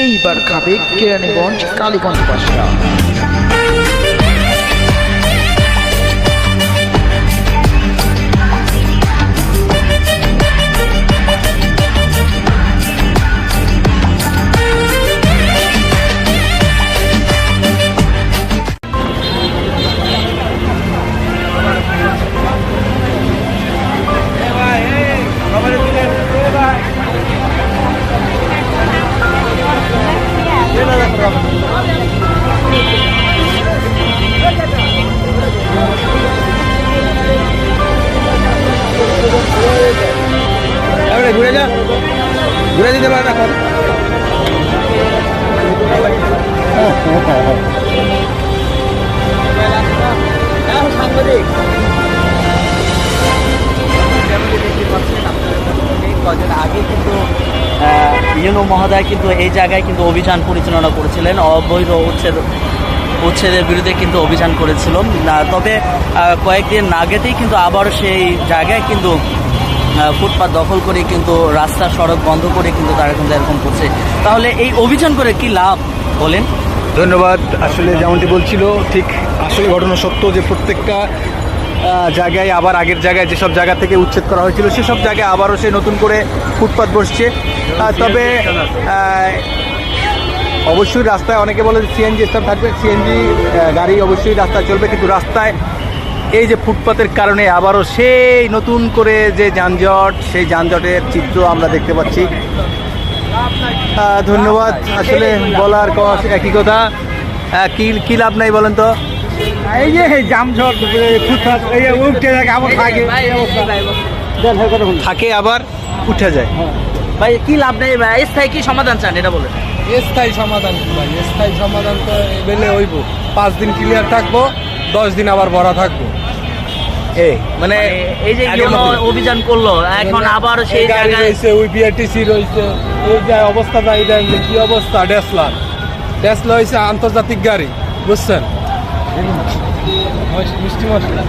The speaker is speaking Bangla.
এইবার খাবে কেরানীগঞ্জ কালীগঞ্জ বাসা। ঘুরে দিতে পারে না সাংবাদিক কদিন আগে কিন্তু ইউনো মহোদয় কিন্তু এই জায়গায় কিন্তু অভিযান পরিচালনা করেছিলেন, অবৈধ উচ্ছেদের বিরুদ্ধে কিন্তু অভিযান করেছিল। তবে কয়েকদিন আগেতেই কিন্তু আবারও সেই জায়গায় কিন্তু ফুটপাত দখল করে কিন্তু রাস্তা সড়ক বন্ধ করে কিন্তু তারা কিন্তু এরকম করছে। তাহলে এই অভিযান করে কি লাভ বলেন? ধন্যবাদ। আসলে যেমনটি বলছিল ঠিক আসলে ঘটনা সত্য যে প্রত্যেকটা জায়গায় আবার আগের জায়গায় যেসব জায়গা থেকে উচ্ছেদ করা হয়েছিল সেসব জায়গায় আবারও সে নতুন করে ফুটপাত বসছে। তবে অবশ্যই রাস্তায় অনেকে বলে সিএনজি স্টপ থাকবে, সিএনজি গাড়ি অবশ্যই রাস্তায় চলবে, কিন্তু রাস্তায় এই যে ফুটপাতের কারণে আবারও সেই নতুন করে যে যানজট, সেই যানজটের চিত্র আমরা দেখতে পাচ্ছি। ধন্যবাদ। আসলে বলার একই কথা, কি লাভ নাই বলেন তো? এই যে যানজট ফুটপাত উঠে থাকে আবার থাকে আবার উঠে যায়। ভাই কি লাভ নেই ভাই, স্থায়ী কি সমাধান চান এটা বলেন? স্থায়ী সমাধান ভাই, স্থায়ী সমাধান তো বেলে হইব। 5 দিন ক্লিয়ার থাকবো, 10 দিন আবার ভরা থাকবো। মানে এই যে অভিযান করলো এখন আবার সেই জায়গায় রয়েছে, ওই বিআরটিসি রয়েছে, এই যে অবস্থাটা এই দেখলে কি অবস্থা। ডেসলা হয়েছে আন্তর্জাতিক গাড়ি, বুঝছেন? মিষ্টি মশলা